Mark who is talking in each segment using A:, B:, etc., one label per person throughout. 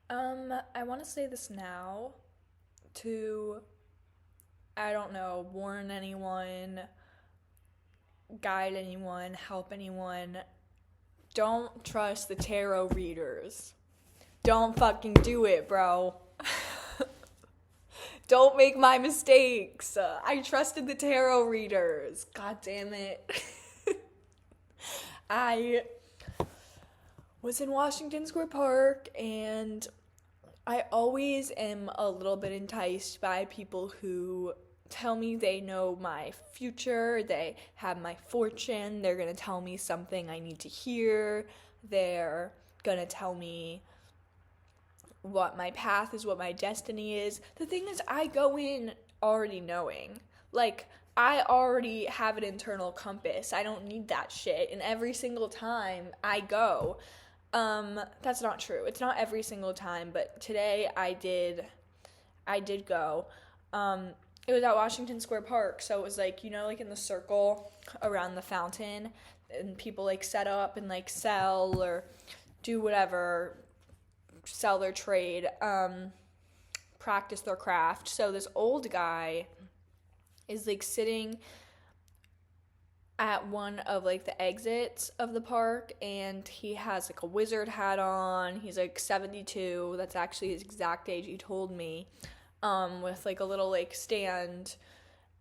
A: I want to say this now to, I don't know, warn anyone, guide anyone, help anyone. Don't trust the tarot readers. Don't fucking do it, bro. Don't make my mistakes. I trusted the tarot readers. God damn it. I was in Washington Square Park and I always am a little bit enticed by people who tell me they know my future, they have my fortune, they're gonna tell me something I need to hear, they're gonna tell me what my path is, what my destiny is. The thing is, I go in already knowing. Like, I already have an internal compass. I don't need that shit. And every single time I go, that's not true. It's not every single time, but today I did go. It was at Washington Square Park, so it was like, like in the circle around the fountain, and people like set up and like sell or do whatever, sell their trade, practice their craft. So this old guy is like sitting at one of like the exits of the park, and he has like a wizard hat on. He's like 72. That's actually his exact age, he told me, with like a little like stand.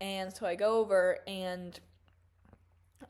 A: And so I go over, and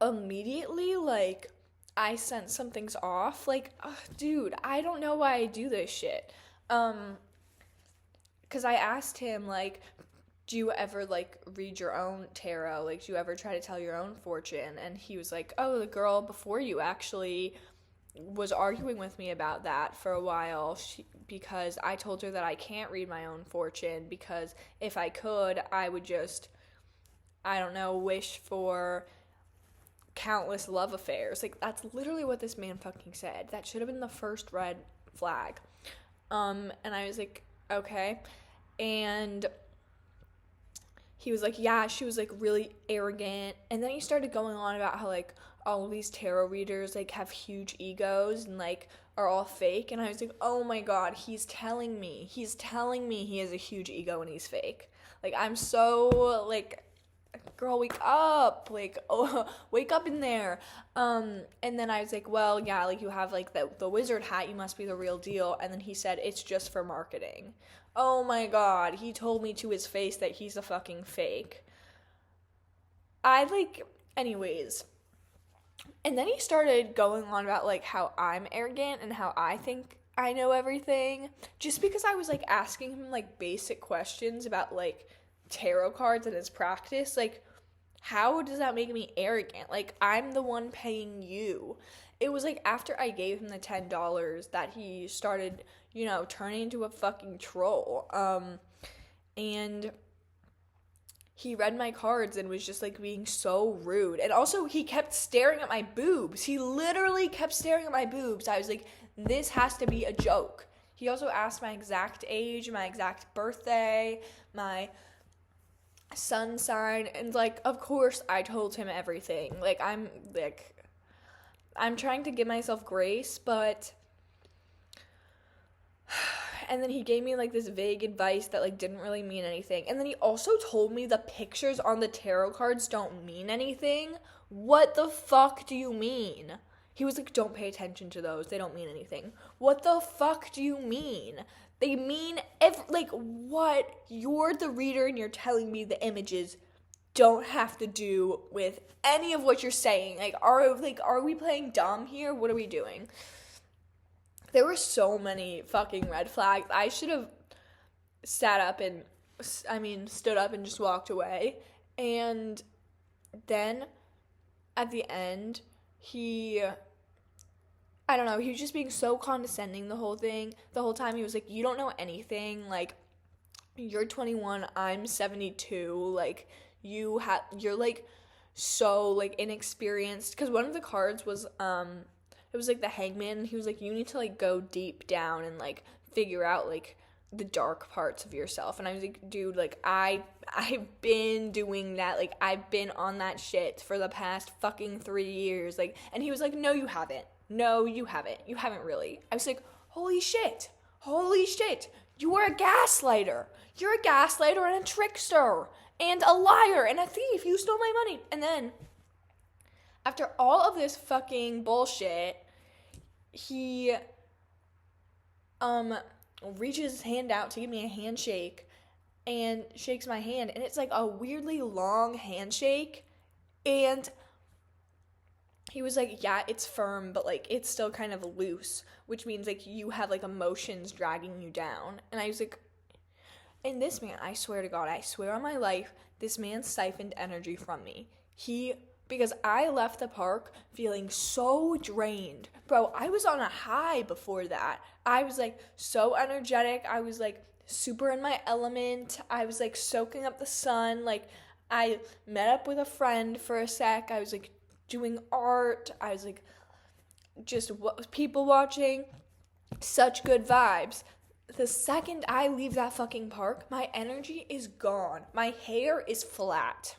A: immediately, like, I sense something's off. Like, ugh, dude, I don't know why I do this shit. Because I asked him, like, do you ever, like, read your own tarot? Like, do you ever try to tell your own fortune? And he was like, oh, the girl before you actually was arguing with me about that for a while, because I told her that I can't read my own fortune, because if I could, I would just, I don't know, wish for countless love affairs. Like, that's literally what this man fucking said. That should have been the first red flag. And I was like, okay. And he was like, yeah, she was like really arrogant. And then he started going on about how like all of these tarot readers like have huge egos and like are all fake. And I was like, oh my god, he's telling me he has a huge ego and he's fake. Like, I'm so like, girl, wake up, like, oh, wake up in there. And then I was like, well, yeah, like, you have like the wizard hat, you must be the real deal. And then he said, it's just for marketing. Oh my god, he told me to his face that he's a fucking fake. I like, anyways. And then he started going on about like how I'm arrogant and how I think I know everything, just because I was like asking him like basic questions about like tarot cards and his practice. Like, how does that make me arrogant? Like, I'm the one paying you. It was like after I gave him the $10 that he started, turning into a fucking troll. And he read my cards and was just like being so rude. And also, he kept staring at my boobs. He literally kept staring at my boobs. I was like, this has to be a joke. He also asked my exact age, my exact birthday, my sun sign, and like, of course I told him everything. Like, I'm trying to give myself grace, but and then he gave me like this vague advice that like didn't really mean anything. And then he also told me the pictures on the tarot cards don't mean anything. What the fuck do you mean? He was like, don't pay attention to those, they don't mean anything. What the fuck do you mean? They mean like, what? You're the reader and you're telling me the images don't have to do with any of what you're saying. Like, are we playing dumb here? What are we doing? There were so many fucking red flags. I should have stood up and just walked away. And then at the end, I don't know, he was just being so condescending the whole thing. The whole time he was like, you don't know anything. Like, you're 21, I'm 72. Like, you're like so like inexperienced. Because one of the cards was it was like the hangman, and he was like, you need to like go deep down and like figure out like the dark parts of yourself. And I was like, dude, like, I've been doing that. Like, I've been on that shit for the past fucking 3 years. Like, and he was like, no, you haven't. No, you haven't. You haven't really. I was like, holy shit. holy shit, you are a gaslighter. You're a gaslighter and a trickster and a liar and a thief. You stole my money. And then, after all of this fucking bullshit, he reaches his hand out to give me a handshake and shakes my hand, and it's like a weirdly long handshake, and he was like, yeah, it's firm, but like it's still kind of loose, which means like you have like emotions dragging you down. And I was like, and this man, I swear to God, I swear on my life, this man siphoned energy from me. Because I left the park feeling so drained. Bro, I was on a high before that. I was like so energetic. I was like super in my element. I was like soaking up the sun. Like, I met up with a friend for a sec. I was like doing art. I was like just people watching. Such good vibes. The second I leave that fucking park, my energy is gone. My hair is flat.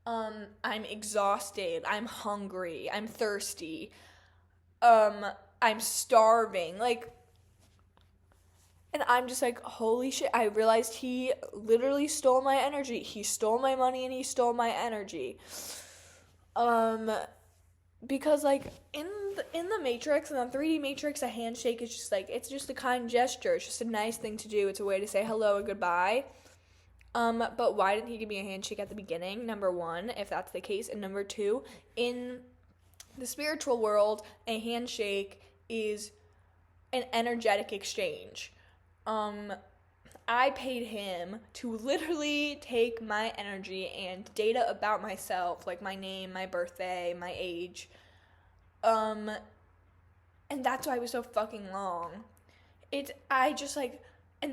A: I'm exhausted. I'm hungry. I'm thirsty. I'm starving. Like, and I'm just like, holy shit. I realized he literally stole my energy. He stole my money and he stole my energy. Because like in the Matrix, in the 3D Matrix, a handshake is just like, it's just a kind gesture. It's just a nice thing to do. It's a way to say hello and goodbye. But why didn't he give me a handshake at the beginning? Number one, if that's the case. And number two, in the spiritual world, a handshake is an energetic exchange. I paid him to literally take my energy and data about myself, like my name, my birthday, my age. And that's why it was so fucking long. And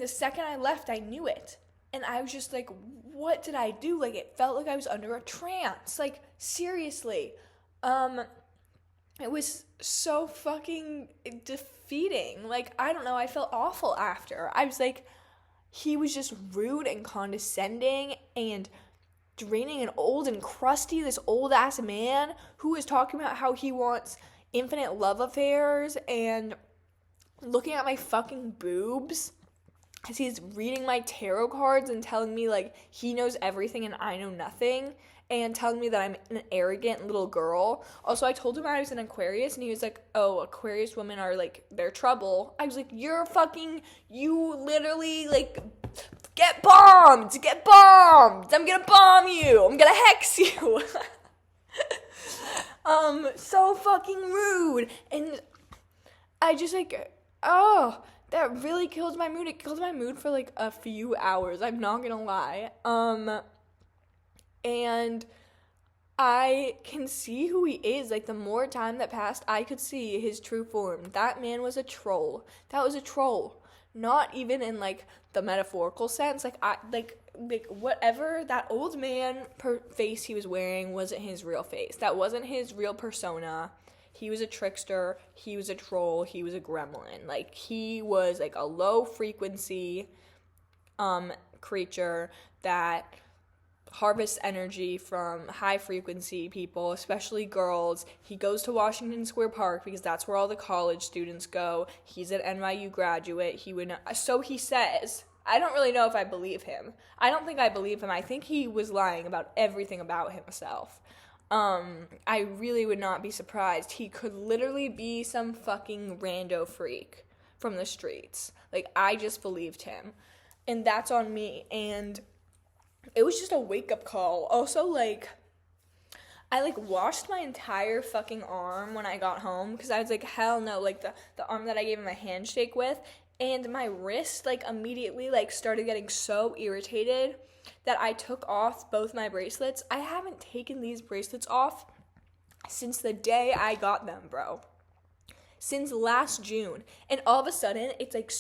A: the second I left, I knew it. And I was just like, what did I do? Like, it felt like I was under a trance. Like, seriously. It was so fucking defeating. Like, I don't know. I felt awful after. I was like, he was just rude and condescending and draining and old and crusty. This old-ass man who is talking about how he wants infinite love affairs and looking at my fucking boobs. Because he's reading my tarot cards and telling me, like, he knows everything and I know nothing. And telling me that I'm an arrogant little girl. Also, I told him I was an Aquarius, and he was like, oh, Aquarius women are, like, they're trouble. I was like, you literally, like, get bombed. I'm gonna bomb you. I'm gonna hex you. So fucking rude. And I just, like, that really killed my mood. It killed my mood for, like, a few hours. I'm not gonna lie. And I can see who he is. Like, the more time that passed, I could see his true form. That man was a troll. That was a troll. Not even in, like, the metaphorical sense. Like, whatever that old man face he was wearing wasn't his real face. That wasn't his real persona. He was a trickster. He was a troll. He was a gremlin. Like, he was, like, a low-frequency creature that harvests energy from high-frequency people, especially girls. He goes to Washington Square Park because that's where all the college students go. He's an NYU graduate. So he says. I don't really know if I believe him. I don't think I believe him. I think he was lying about everything about himself. I really would not be surprised. He could literally be some fucking rando freak from the streets. Like, I just believed him. And that's on me. And it was just a wake-up call. Also, like, I, like, washed my entire fucking arm when I got home. Because I was like, hell no. Like, the arm that I gave him a handshake with. And my wrist, like, immediately, like, started getting so irritated that I took off both my bracelets. I haven't taken these bracelets off since the day I got them, bro. Since last June. And all of a sudden, it's like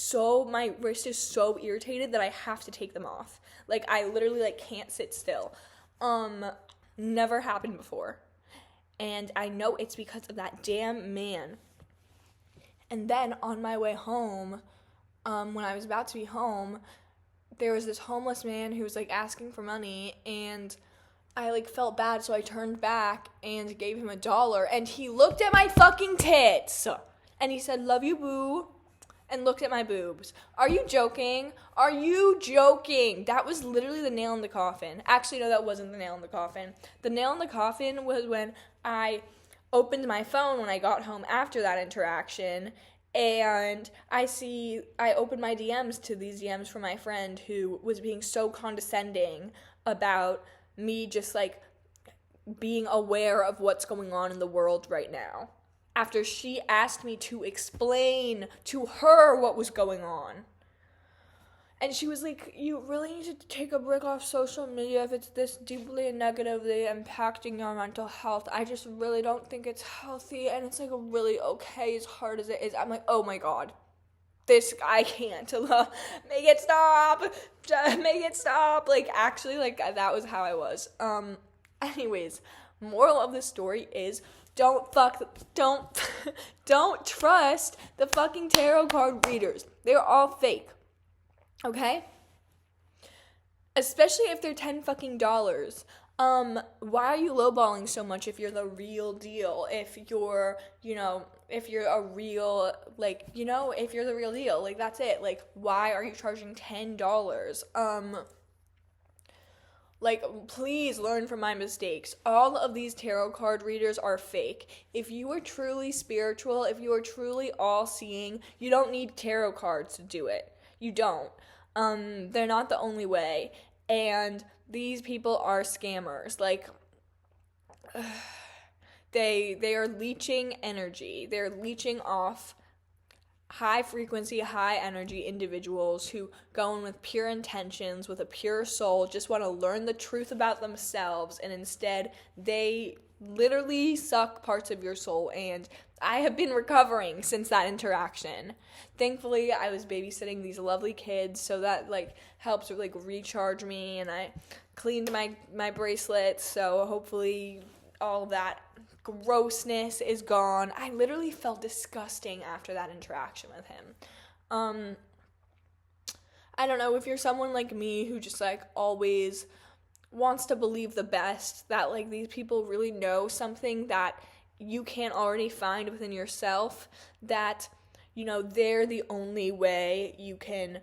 A: my wrist is so irritated that I have to take them off. Like, I literally, like, can't sit still. Never happened before. And I know it's because of that damn man. And then on my way home, when I was about to be home, there was this homeless man who was, like, asking for money, and I, like, felt bad, so I turned back and gave him $1, and he looked at my fucking tits, and he said, love you, boo, and looked at my boobs. Are you joking? Are you joking? That was literally the nail in the coffin. Actually, no, that wasn't the nail in the coffin. The nail in the coffin was when I opened my phone when I got home after that interaction, and I opened my DMs to these DMs from my friend who was being so condescending about me just like being aware of what's going on in the world right now, after she asked me to explain to her what was going on. And she was like, you really need to take a break off social media if it's this deeply and negatively impacting your mental health. I just really don't think it's healthy, and it's like really okay as hard as it is. I'm like, oh my god. I can't. Make it stop. Make it stop. Like, actually, like, that was how I was. Anyways, moral of the story is don't trust the fucking tarot card readers. They're all fake. Okay? Especially if they're $10 fucking dollars. Why are you lowballing so much if you're the real deal? If you're a real, like, if you're the real deal, like, that's it. Like, why are you charging $10? Like, please learn from my mistakes. All of these tarot card readers are fake. If you are truly spiritual, if you are truly all-seeing, you don't need tarot cards to do it. You don't. They're not the only way. And these people are scammers. Like, they are leeching energy. They're leeching off high frequency, high energy individuals who go in with pure intentions, with a pure soul, just want to learn the truth about themselves, and instead they literally suck parts of your soul. And I have been recovering since that interaction. Thankfully, I was babysitting these lovely kids, so that like helps like recharge me, and I cleaned my bracelets, so hopefully all that grossness is gone. I literally felt disgusting after that interaction with him. I don't know, if you're someone like me who just like always wants to believe the best, that like these people really know something that you can't already find within yourself, that they're the only way you can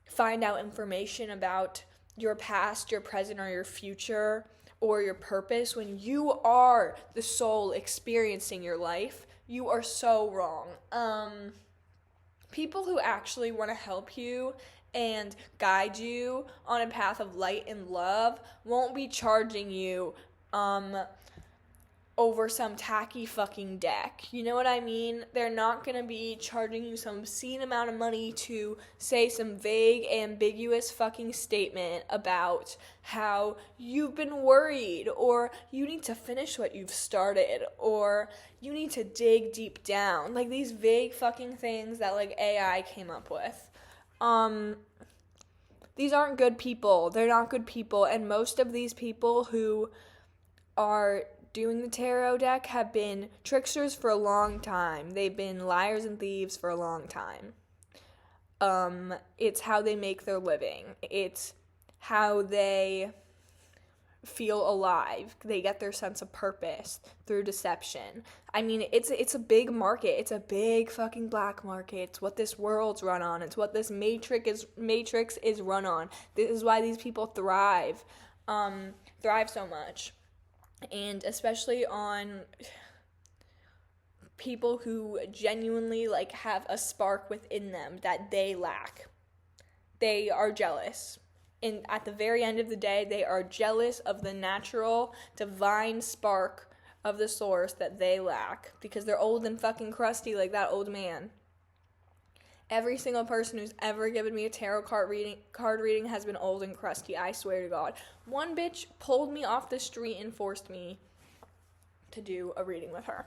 A: find out information about your past, your present, or your future, or your purpose, when you are the soul experiencing your life, you are so wrong. People who actually want to help you and guide you on a path of light and love won't be charging you over some tacky fucking deck. You know what I mean? They're not going to be charging you some obscene amount of money to say some vague, ambiguous fucking statement about how you've been worried, or you need to finish what you've started, or you need to dig deep down. Like, these vague fucking things that, like, AI came up with. These aren't good people. They're not good people, and most of these people who are doing the tarot deck have been tricksters for a long time. They've been liars and thieves for a long time. It's how they make their living. It's how they feel alive. They get their sense of purpose through deception. I mean, it's a big market. It's a big fucking black market. It's what this world's run on. It's what this matrix is run on. This is why these people thrive so much. And especially on people who genuinely like have a spark within them that they lack. They are jealous. And at the very end of the day, they are jealous of the natural, divine spark of the source that they lack, because they're old and fucking crusty like that old man. Every single person who's ever given me a tarot card reading has been old and crusty, I swear to God. One bitch pulled me off the street and forced me to do a reading with her.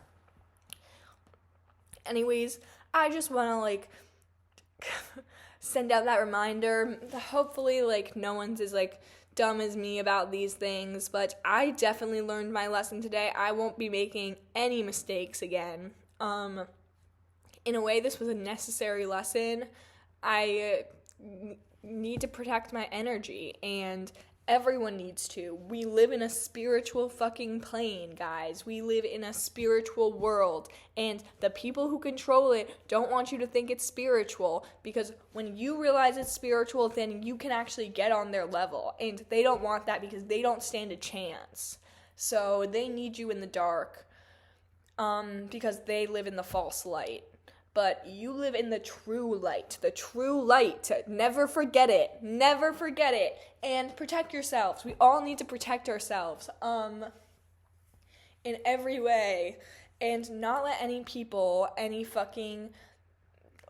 A: Anyways, I just want to, like, send out that reminder. Hopefully, like, no one's as, like, dumb as me about these things, but I definitely learned my lesson today. I won't be making any mistakes again. In a way, this was a necessary lesson. I need to protect my energy, and Everyone needs to. We live in a spiritual fucking plane, guys. We live in a spiritual world. And the people who control it don't want you to think it's spiritual, because when you realize it's spiritual, then you can actually get on their level. And they don't want that because they don't stand a chance. So they need you in the dark because they live in the false light. But you live in the true light. The true light. Never forget it. Never forget it. And protect yourselves. We all need to protect ourselves. In every way. And not let any people, any fucking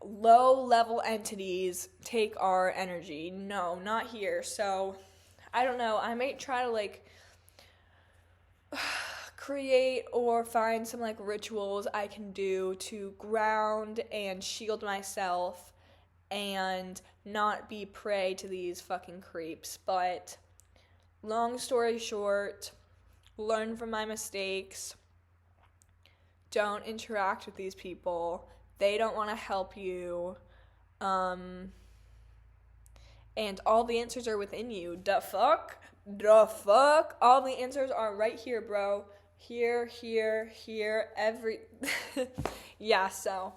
A: low-level entities take our energy. No, not here. So, I don't know. I might try to, create or find some rituals I can do to ground and shield myself and not be prey to these fucking creeps. But long story short, learn from my mistakes. Don't interact with these people. They don't want to help you. And all the answers are within you. The fuck? All the answers are right here, bro. Here, yeah, so,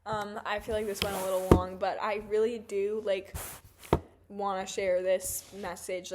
A: I feel like this went a little long, but I really do, want to share this message,